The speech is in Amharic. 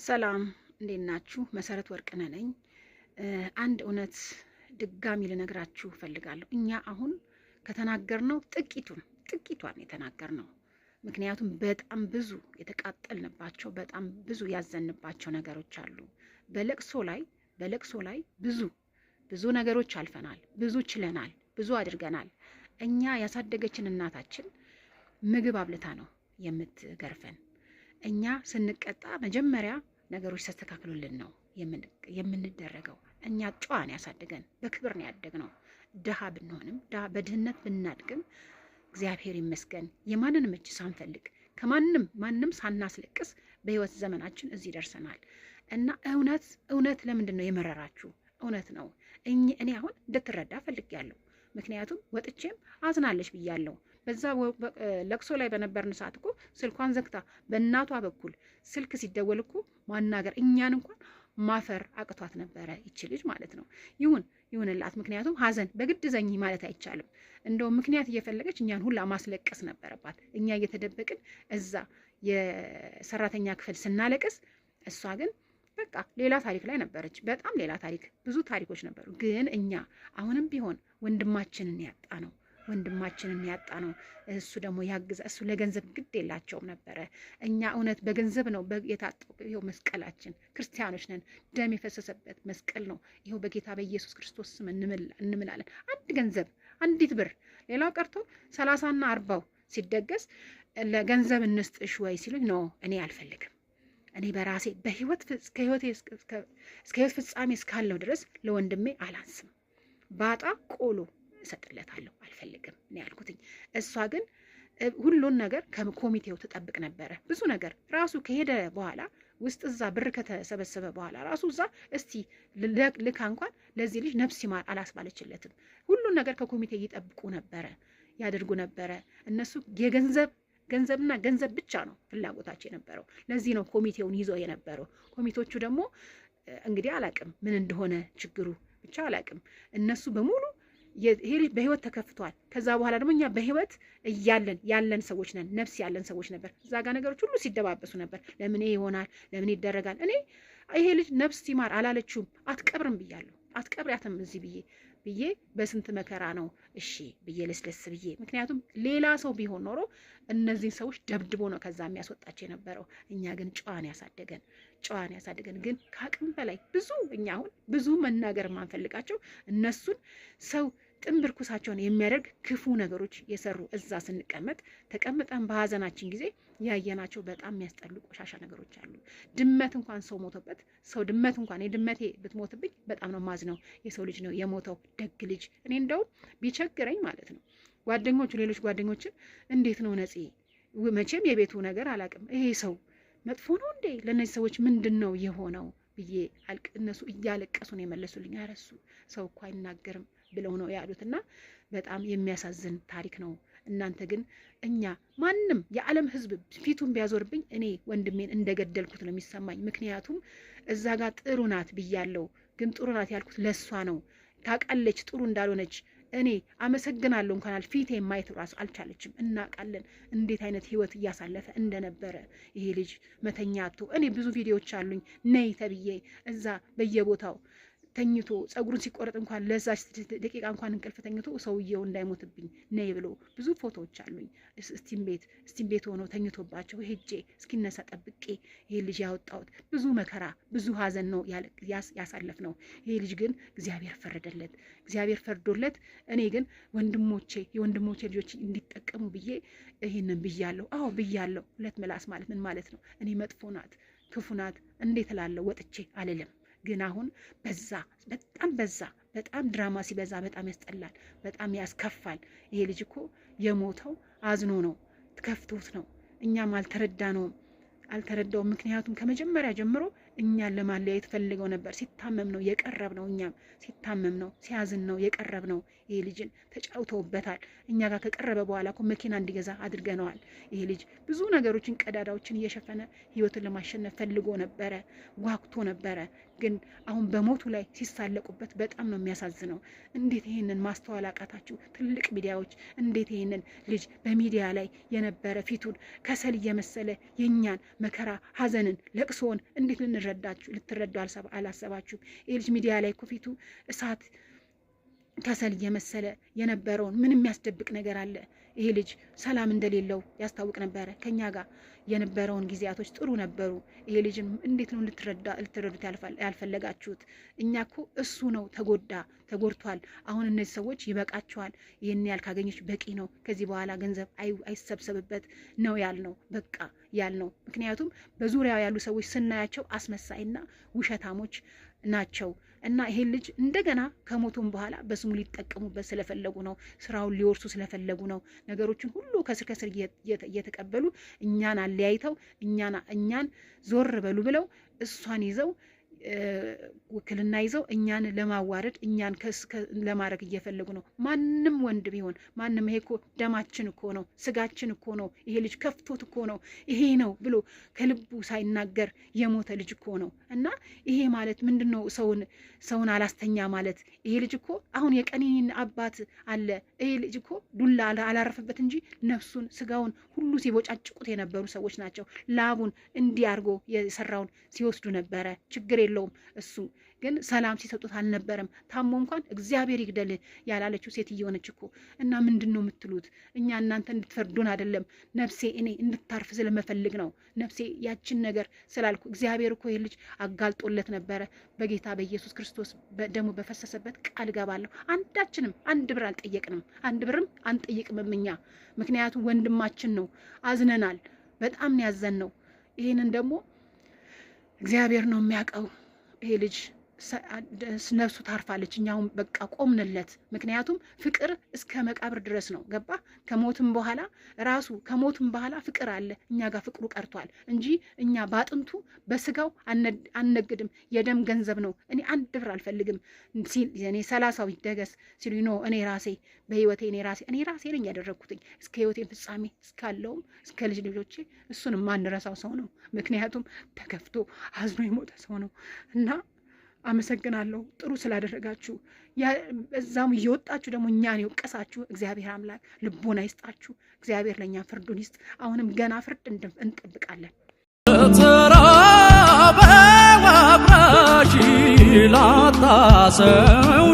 ሰላም እንዴት ናችሁ? መሰረት ወርቅነህ ነኝ። አንድ እውነት ድጋሚ ልነግራችሁ ፈልጋለሁ። እኛ አሁን ከተናገርነው ጥቂቷን የተናገርነው፣ ምክንያቱም በጣም ብዙ የተቃጠልንባቸው በጣም ብዙ ያዘንባቸው ነገሮች አሉ። በለቅሶ ላይ ብዙ ነገሮች አልፈናል፣ ብዙ ችለናል፣ ብዙ አድርገናል። እኛ ያሳደገችን እናታችን ምግብ አብልታ ነው የምትገርፈን። እኛ ስንቀጣ መጀመሪያ ነገሮች ተስተካክሉልን ነው የምንደረገው። እኛ ጨዋን ያሳደገን በክብር ነው ያደግነው። ድሃ ብንሆንም በድህነት ብናድግም እግዚአብሔር ይመስገን የማንንም እጅ ሳንፈልግ ማንም ሳናስለቅስ በህይወት ዘመናችን እዚህ ደርሰናል። እና እውነት ለምንድን ነው የመረራችሁ? እውነት ነው። እኔ አሁን እንድትረዳ ፈልጌያለሁ። ምክንያቱም ወጥቼም አዝናለች ብያለሁ። በዛ ለቅሶ ላይ በነበርን ሰዓት እኮ ስልኳን ዘግታ በእናቷ በኩል ስልክ ሲደወል እኮ ማናገር እኛን እንኳን ማፈር አቅቷት ነበረ ይች ልጅ ማለት ነው። ይሁንላት። ምክንያቱም ሀዘን በግድ ዘኝ ማለት አይቻልም። እንደውም ምክንያት እየፈለገች እኛን ሁላ ማስለቀስ ነበረባት። እኛ እየተደበቅን እዛ የሰራተኛ ክፍል ስናለቅስ፣ እሷ ግን በቃ ሌላ ታሪክ ላይ ነበረች። በጣም ሌላ ታሪክ፣ ብዙ ታሪኮች ነበሩ። ግን እኛ አሁንም ቢሆን ወንድማችንን ያጣ ነው። እሱ ደግሞ ያግዛ። እሱ ለገንዘብ ግድ የላቸውም ነበረ። እኛ እውነት በገንዘብ ነው የታጠው። ይኸው መስቀላችን፣ ክርስቲያኖች ነን፣ ደም የፈሰሰበት መስቀል ነው። ይኸው በጌታ በኢየሱስ ክርስቶስ ስም እንምላለን። አንድ ገንዘብ፣ አንዲት ብር፣ ሌላው ቀርቶ 30ና 40 ሲደገስ ለገንዘብ እንስጥሽ ወይ ሲሉኝ ነው እኔ አልፈልግም። እኔ በራሴ እስከ ህይወት ፍጻሜ እስካለው ድረስ ለወንድሜ አላንስም። ባጣ ቆሎ እሰጥለታለሁ፣ አልፈልግም እኔ ያልኩትኝ። እሷ ግን ሁሉን ነገር ከኮሚቴው ትጠብቅ ነበረ። ብዙ ነገር ራሱ ከሄደ በኋላ ውስጥ እዛ ብር ከተሰበሰበ በኋላ ራሱ እዛ እስቲ ልካ እንኳን ለዚህ ልጅ ነፍስ ይማር አላስባለችለትም። ሁሉን ነገር ከኮሚቴ ይጠብቁ ነበረ፣ ያደርጉ ነበረ። እነሱ ገንዘብና ገንዘብ ብቻ ነው ፍላጎታቸው የነበረው። ለዚህ ነው ኮሚቴውን ይዘው የነበረው። ኮሚቴዎቹ ደግሞ እንግዲህ አላቅም ምን እንደሆነ ችግሩ ብቻ አላቅም። እነሱ በሙሉ ይሄ ልጅ በህይወት ተከፍቷል። ከዛ በኋላ ደግሞ እኛ በህይወት ያለን ሰዎች ነን፣ ነፍስ ያለን ሰዎች ነበር። እዛ ጋር ነገሮች ሁሉ ሲደባበሱ ነበር። ለምን ይሆናል? ለምን ይደረጋል? እኔ ይሄ ልጅ ነፍስ ይማር አላለችውም። አትቀብርም ብያለሁ። አትቀብሪያትም እዚህ ብዬ በስንት መከራ ነው እሺ ብዬ ለስለስ ብዬ። ምክንያቱም ሌላ ሰው ቢሆን ኖሮ እነዚህን ሰዎች ደብድቦ ነው ከዛ የሚያስወጣቸው የነበረው። እኛ ግን ጨዋን ያሳደገን ግን ከአቅም በላይ እኛ አሁን ብዙ መናገር የማንፈልጋቸው እነሱን ሰው ጥንብር ኩሳቸውን የሚያደርግ ክፉ ነገሮች የሰሩ እዛ ተቀምጠን በሀዘናችን ጊዜ ያየናቸው በጣም የሚያስጠሉ ቆሻሻ ነገሮች አሉ። ድመት እንኳን ሰው ሞቶበት ድመት እንኳን የድመቴ ብትሞትብኝ በጣም ነው ማዝነው። የሰው ልጅ ነው የሞተው፣ ደግ ልጅ። እኔ እንደውም ቢቸግረኝ ማለት ነው ሌሎች ጓደኞችን እንዴት ነው ነፂ፣ መቼም የቤቱ ነገር አላውቅም፣ ይሄ ሰው መጥፎ ነው እንዴ? ለእነዚህ ሰዎች ምንድን ነው የሆነው ብዬ እነሱ እያለቀሱ ነው የመለሱልኝ። አረሱ ሰው እኮ አይናገርም ብለው ነው ያሉትና በጣም የሚያሳዝን ታሪክ ነው። እናንተ ግን ማንም የዓለም ሕዝብ ፊቱን ቢያዞርብኝ እኔ ወንድሜን እንደገደልኩት ነው የሚሰማኝ። ምክንያቱም እዛ ጋር ጥሩ ናት ብያለሁ፣ ግን ጥሩ ናት ያልኩት ለሷ ነው። ታውቃለች ጥሩ እንዳልሆነች። እኔ አመሰግናለሁ እንኳን ፊቴ ማየት ራሱ አልቻለችም። እናውቃለን እንዴት አይነት ህይወት እያሳለፈ እንደነበረ ይሄ ልጅ መተኛቱ። እኔ ብዙ ቪዲዮዎች አሉኝ ነይ ተብዬ እዛ በየቦታው ተኝቶ ጸጉሩን ሲቆረጥ እንኳን ለዛች ደቂቃ እንኳን እንቅልፍ ተኝቶ ሰውየው እንዳይሞትብኝ ነይ ብሎ ብዙ ፎቶዎች አሉኝ። እስቲም ቤት ሆኖ ተኝቶባቸው ሄጄ እስኪነሳ ጠብቄ ይሄ ልጅ ያወጣሁት ብዙ መከራ ብዙ ሀዘን ነው ያሳለፍ ነው። ይሄ ልጅ ግን እግዚአብሔር ፈርዶለት እኔ ግን የወንድሞቼ ልጆች እንዲጠቀሙ ብዬ ይሄንን ብያለሁ። አዎ ብያለሁ። ሁለት ምላስ ማለት ምን ማለት ነው? እኔ መጥፎ ናት ክፉ ናት እንዴት እላለሁ? ወጥቼ አልልም። ግን አሁን በጣም ድራማ ሲበዛ በጣም ያስጠላል፣ በጣም ያስከፋል። ይሄ ልጅ እኮ የሞተው አዝኖ ነው፣ ከፍቶት ነው። እኛም አልተረዳውም። ምክንያቱም ከመጀመሪያ ጀምሮ እኛን ለማለያየት ፈልገው ነበር። ሲታመም ነው የቀረብ ነው። እኛም ሲታመም ነው ሲያዝን ነው የቀረብ ነው። ይሄ ልጅን ተጫውተውበታል። እኛ ጋር ከቀረበ በኋላ እኮ መኪና እንዲገዛ አድርገነዋል። ይሄ ልጅ ብዙ ነገሮችን ቀዳዳዎችን እየሸፈነ ህይወትን ለማሸነፍ ፈልጎ ነበረ፣ ጓጉቶ ነበረ። ግን አሁን በሞቱ ላይ ሲሳለቁበት በጣም ነው የሚያሳዝነው። እንዴት ይሄንን ማስተዋል አቃታችሁ? ትልቅ ሚዲያዎች እንዴት ይሄንን ልጅ በሚዲያ ላይ የነበረ ፊቱን ከሰል እየመሰለ የኛን መከራ፣ ሀዘንን፣ ለቅሶን እንዴት ልትረዱ አላሰባችሁም? ይህ ልጅ ሚዲያ ላይ እኮ ፊቱ እሳት ከሰል እየመሰለ የነበረውን ምን የሚያስደብቅ ነገር አለ? ይሄ ልጅ ሰላም እንደሌለው ያስታውቅ ነበረ። ከኛ ጋር የነበረውን ጊዜያቶች ጥሩ ነበሩ። ይሄ ልጅን እንዴት ነው ልትረዱት ያልፈለጋችሁት? እኛ እኮ እሱ ነው ተጎድቷል። አሁን እነዚህ ሰዎች ይበቃቸዋል። ይህን ያህል ካገኘች በቂ ነው። ከዚህ በኋላ ገንዘብ አይሰብሰብበት ነው ያልነው። በቃ ያልነው። ምክንያቱም በዙሪያው ያሉ ሰዎች ስናያቸው አስመሳይና ውሸታሞች ናቸው። እና ይሄን ልጅ እንደገና ከሞቱም በኋላ በስሙ ሊጠቀሙበት ስለፈለጉ ነው። ስራውን ሊወርሱ ስለፈለጉ ነው። ነገሮችን ሁሉ ከስር ከስር እየተቀበሉ እኛን አለያይተው እኛን ዞር በሉ ብለው እሷን ይዘው ውክልና ይዘው እኛን ለማዋረድ እኛን ለማድረግ እየፈለጉ ነው። ማንም ወንድ ቢሆን ማንም፣ ይሄ እኮ ደማችን እኮ ነው፣ ስጋችን እኮ ነው። ይሄ ልጅ ከፍቶት እኮ ነው ይሄ ነው ብሎ ከልቡ ሳይናገር የሞተ ልጅ እኮ ነው። እና ይሄ ማለት ምንድን ነው? ሰውን አላስተኛ ማለት። ይሄ ልጅ እኮ አሁን የቀኒኒን አባት አለ። ይሄ ልጅ እኮ ዱላ አላረፈበት እንጂ ነፍሱን ስጋውን ሁሉ ሲቦጫጭቁት የነበሩ ሰዎች ናቸው። ላቡን እንዲህ አድርጎ የሰራውን ሲወስዱ ነበረ። ችግር የለውም። እሱ ግን ሰላም ሲሰጡት አልነበረም። ታሞ እንኳን እግዚአብሔር ይግደል ያላለችው ሴትዮ ነች እኮ። እና ምንድን ነው የምትሉት? እኛ እናንተ እንድትፈርዱን አይደለም። ነፍሴ እኔ እንድታርፍ ስለመፈልግ ነው። ነፍሴ ያችን ነገር ስላልኩ እግዚአብሔር እኮ ይህ ልጅ አጋልጦለት ነበረ። በጌታ በኢየሱስ ክርስቶስ ደሙ በፈሰሰበት ቃል ገባለሁ። አንዳችንም አንድ ብር አልጠየቅንም፣ አንድ ብርም አንጠይቅምም እኛ። ምክንያቱም ወንድማችን ነው። አዝነናል። በጣም ያዘን ነው። ይህንን ደግሞ እግዚአብሔር ነው የሚያውቀው። ይሄ ልጅ ነፍሱ ታርፋለች። እኛውም በቃ ቆምንለት። ምክንያቱም ፍቅር እስከ መቃብር ድረስ ነው። ገባ? ከሞትም በኋላ ፍቅር አለ። እኛ ጋር ፍቅሩ ቀርቷል እንጂ እኛ ባጥንቱ በስጋው አንነግድም። የደም ገንዘብ ነው። እኔ አንድ ብር አልፈልግም ሲል እኔ 30 ይደገስ ሲሉ ነው እኔ ራሴ በህይወቴ እኔ ራሴ ነኝ ያደረግኩትኝ እስከ ህይወቴን ፍጻሜ እስካለውም እስከ ልጆቼ እሱን ማንረሳው ሰው ነው። ምክንያቱም ተከፍቶ አዝኖ የሞተ ሰው ነው። እና አመሰግናለሁ ጥሩ ስላደረጋችሁ። እዛም እየወጣችሁ ደግሞ እኛን የወቀሳችሁ እግዚአብሔር አምላክ ልቦና ይስጣችሁ። እግዚአብሔር ለእኛ ፍርዱን ይስጥ። አሁንም ገና ፍርድ እንጠብቃለን። ተራበው አብራሽ ላጣ ሰው